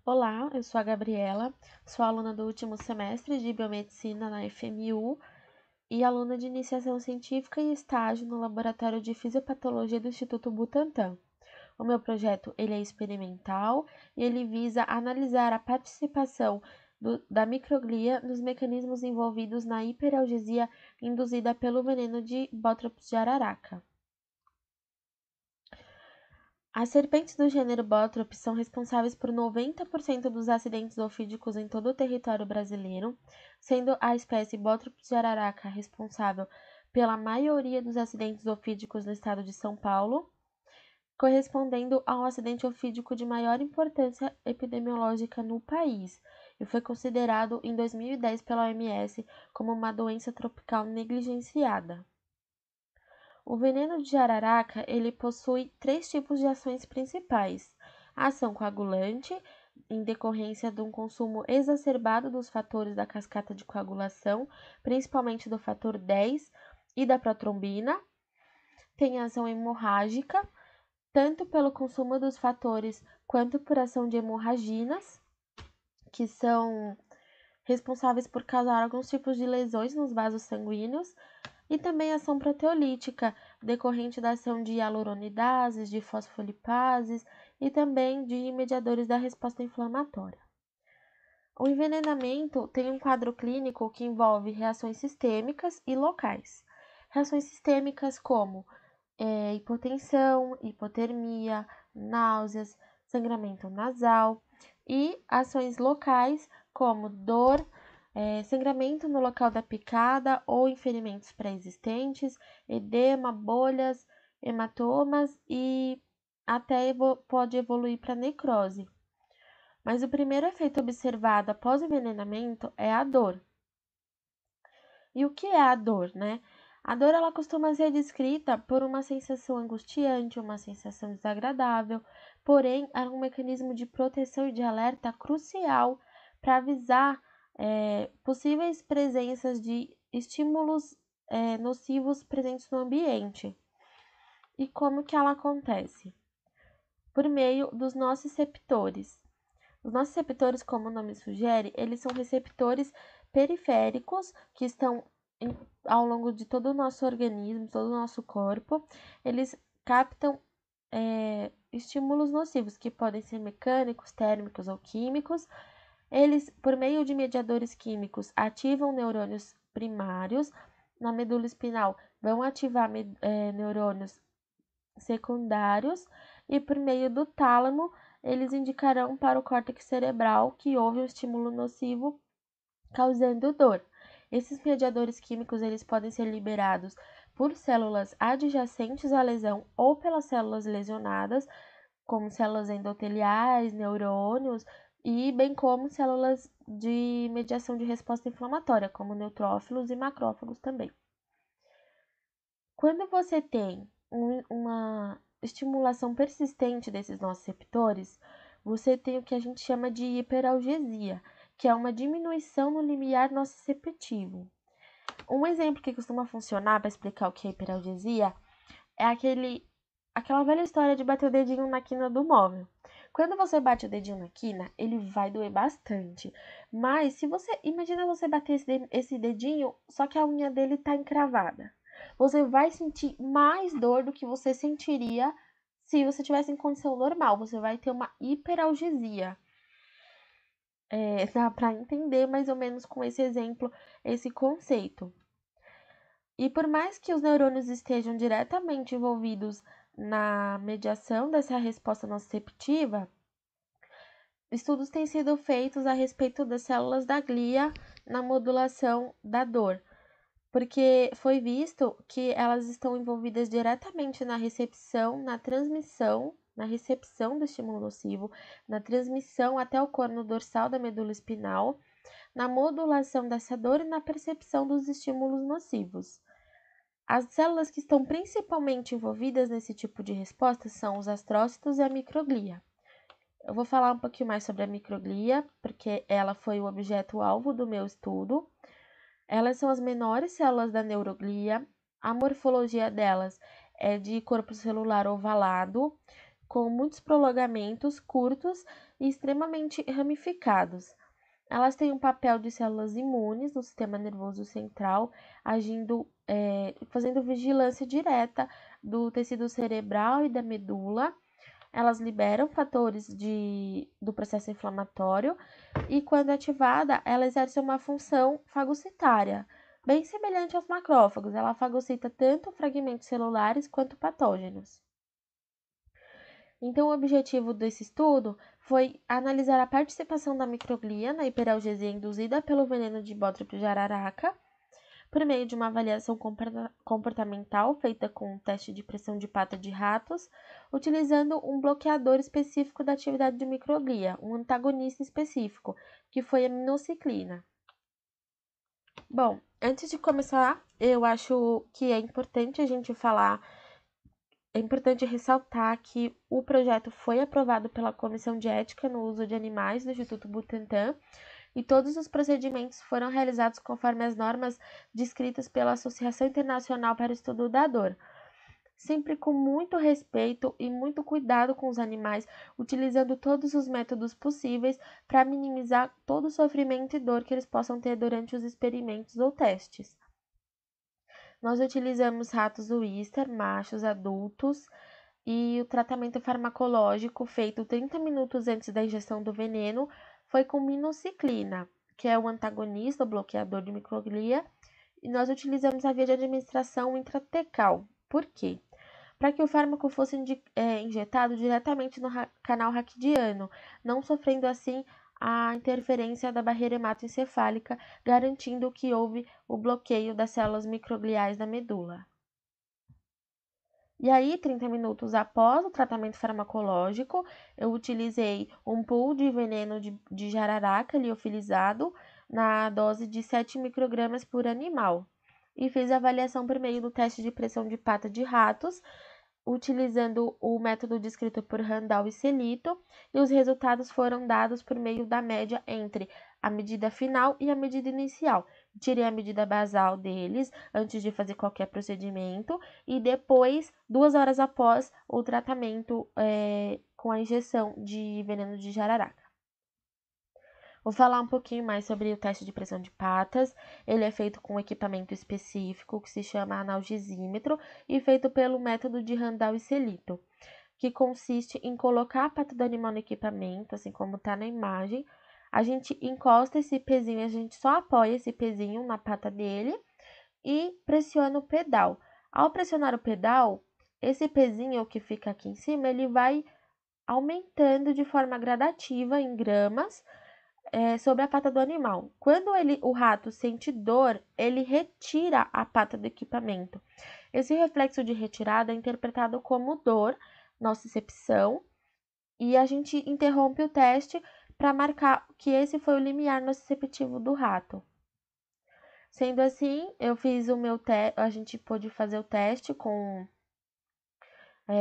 Olá, eu sou a Gabriela, sou aluna do último semestre de Biomedicina na FMU e aluna de iniciação científica e estágio no Laboratório de Fisiopatologia do Instituto Butantan. O meu projeto ele é experimental e ele visa analisar a participação da microglia nos mecanismos envolvidos na hiperalgesia induzida pelo veneno de Botrytis de araraca. As serpentes do gênero Bothrops são responsáveis por 90% dos acidentes ofídicos em todo o território brasileiro, sendo a espécie Bothrops de araraca responsável pela maioria dos acidentes ofídicos no estado de São Paulo, correspondendo a um acidente ofídico de maior importância epidemiológica no país, e foi considerado em 2010 pela OMS como uma doença tropical negligenciada. O veneno de jararaca, ele possui 3 tipos de ações principais. A ação coagulante, em decorrência de um consumo exacerbado dos fatores da cascata de coagulação, principalmente do fator 10 e da protrombina. Tem a ação hemorrágica, tanto pelo consumo dos fatores quanto por ação de hemorraginas, que são responsáveis por causar alguns tipos de lesões nos vasos sanguíneos, e também ação proteolítica, decorrente da ação de hialuronidases, de fosfolipases e também de mediadores da resposta inflamatória. O envenenamento tem um quadro clínico que envolve reações sistêmicas e locais. Reações sistêmicas como hipotensão, hipotermia, náuseas, sangramento nasal, e ações locais como dor, sangramento no local da picada ou em ferimentos pré-existentes, edema, bolhas, hematomas e até pode evoluir para necrose. Mas o primeiro efeito observado após o envenenamento é a dor. E o que é a dor, né? A dor ela costuma ser descrita por uma sensação angustiante, uma sensação desagradável, porém é um mecanismo de proteção e de alerta crucial para avisar possíveis presenças de estímulos nocivos presentes no ambiente. E como que ela acontece? Por meio dos nociceptores. Os nociceptores, como o nome sugere, eles são receptores periféricos que estão ao longo de todo o nosso organismo, todo o nosso corpo. Eles captam estímulos nocivos, que podem ser mecânicos, térmicos ou químicos. Eles, por meio de mediadores químicos, ativam neurônios primários. Na medula espinal, vão ativar neurônios secundários, e por meio do tálamo, eles indicarão para o córtex cerebral que houve um estímulo nocivo causando dor. Esses mediadores químicos eles podem ser liberados por células adjacentes à lesão ou pelas células lesionadas, como células endoteliais, neurônios, e bem como células de mediação de resposta inflamatória, como neutrófilos e macrófagos também. Quando você tem uma estimulação persistente desses nociceptores, você tem o que a gente chama de hiperalgesia, que é uma diminuição no limiar nociceptivo. Um exemplo que costuma funcionar para explicar o que é hiperalgesia é aquela velha história de bater o dedinho na quina do móvel. Quando você bate o dedinho na quina, ele vai doer bastante. Mas se você imagina você bater esse dedinho, só que a unha dele está encravada. Você vai sentir mais dor do que você sentiria se você tivesse em condição normal. Você vai ter uma hiperalgesia. Dá para entender mais ou menos com esse exemplo, esse conceito. E por mais que os neurônios estejam diretamente envolvidos na mediação dessa resposta nociceptiva, estudos têm sido feitos a respeito das células da glia na modulação da dor, porque foi visto que elas estão envolvidas diretamente na recepção, na transmissão, na recepção do estímulo nocivo, na transmissão até o corno dorsal da medula espinal, na modulação dessa dor e na percepção dos estímulos nocivos. As células que estão principalmente envolvidas nesse tipo de resposta são os astrócitos e a microglia. Eu vou falar um pouquinho mais sobre a microglia, porque ela foi o objeto-alvo do meu estudo. Elas são as menores células da neuroglia. A morfologia delas é de corpo celular ovalado, com muitos prolongamentos curtos e extremamente ramificados. Elas têm um papel de células imunes no sistema nervoso central, agindo, fazendo vigilância direta do tecido cerebral e da medula. Elas liberam fatores do processo inflamatório e, quando ativada, ela exerce uma função fagocitária, bem semelhante aos macrófagos. Ela fagocita tanto fragmentos celulares quanto patógenos. Então, o objetivo desse estudo foi analisar a participação da microglia na hiperalgesia induzida pelo veneno de Botrytis jararaca, por meio de uma avaliação comportamental feita com um teste de pressão de pata de ratos, utilizando um bloqueador específico da atividade de microglia, um antagonista específico, que foi a minociclina. Bom, antes de começar, eu acho que é importante a gente falar. É importante ressaltar que o projeto foi aprovado pela Comissão de Ética no Uso de Animais do Instituto Butantan e todos os procedimentos foram realizados conforme as normas descritas pela Associação Internacional para o Estudo da Dor, sempre com muito respeito e muito cuidado com os animais, utilizando todos os métodos possíveis para minimizar todo o sofrimento e dor que eles possam ter durante os experimentos ou testes. Nós utilizamos ratos Wistar, machos adultos, e o tratamento farmacológico feito 30 minutos antes da injeção do veneno foi com minociclina, que é o antagonista, o bloqueador de microglia, e nós utilizamos a via de administração intratecal. Por quê? Para que o fármaco fosse injetado diretamente no canal raquidiano, não sofrendo assim a interferência da barreira hematoencefálica, garantindo que houve o bloqueio das células microgliais da medula. E aí, 30 minutos após o tratamento farmacológico, eu utilizei um pool de veneno de jararaca liofilizado na dose de 7 microgramas por animal e fiz a avaliação por meio do teste de pressão de pata de ratos, utilizando o método descrito por Randall e Celito, e os resultados foram dados por meio da média entre a medida final e a medida inicial. Tirei a medida basal deles antes de fazer qualquer procedimento e depois, 2 horas após o tratamento com a injeção de veneno de jararaca. Vou falar um pouquinho mais sobre o teste de pressão de patas. Ele é feito com um equipamento específico que se chama analgesímetro e feito pelo método de Randall e Celito, que consiste em colocar a pata do animal no equipamento, assim como está na imagem. A gente encosta esse pezinho, a gente só apoia esse pezinho na pata dele e pressiona o pedal. Ao pressionar o pedal, esse pezinho que fica aqui em cima, ele vai aumentando de forma gradativa em gramas, sobre a pata do animal. Quando o rato sente dor, ele retira a pata do equipamento. Esse reflexo de retirada é interpretado como dor, nocicepção, e a gente interrompe o teste para marcar que esse foi o limiar nociceptivo do rato. Sendo assim, eu fiz a gente pôde fazer o teste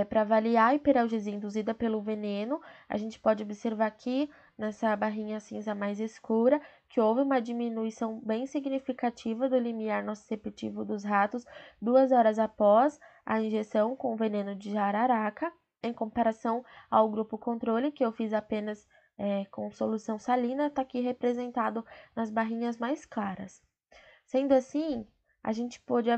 para avaliar a hiperalgesia induzida pelo veneno. A gente pode observar aqui, nessa barrinha cinza mais escura, que houve uma diminuição bem significativa do limiar nociceptivo dos ratos 2 horas após a injeção com veneno de jararaca, em comparação ao grupo controle, que eu fiz apenas com solução salina, está aqui representado nas barrinhas mais claras. Sendo assim, a gente pôde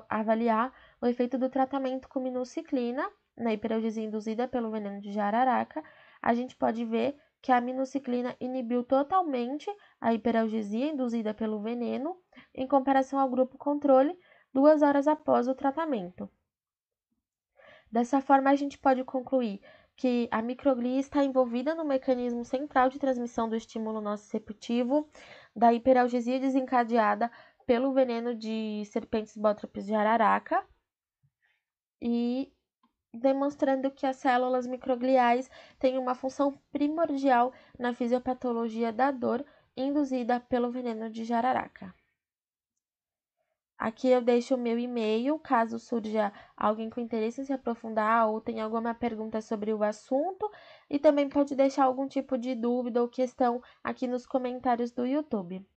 avaliar o efeito do tratamento com minociclina na hiperalgesia induzida pelo veneno de jararaca. A gente pode ver que a minociclina inibiu totalmente a hiperalgesia induzida pelo veneno, em comparação ao grupo controle, 2 horas após o tratamento. Dessa forma, a gente pode concluir que a microglia está envolvida no mecanismo central de transmissão do estímulo nociceptivo da hiperalgesia desencadeada pelo veneno de serpentes Botrytis jararaca e demonstrando que as células microgliais têm uma função primordial na fisiopatologia da dor induzida pelo veneno de jararaca. Aqui eu deixo o meu e-mail, caso surja alguém com interesse em se aprofundar ou tenha alguma pergunta sobre o assunto, e também pode deixar algum tipo de dúvida ou questão aqui nos comentários do YouTube.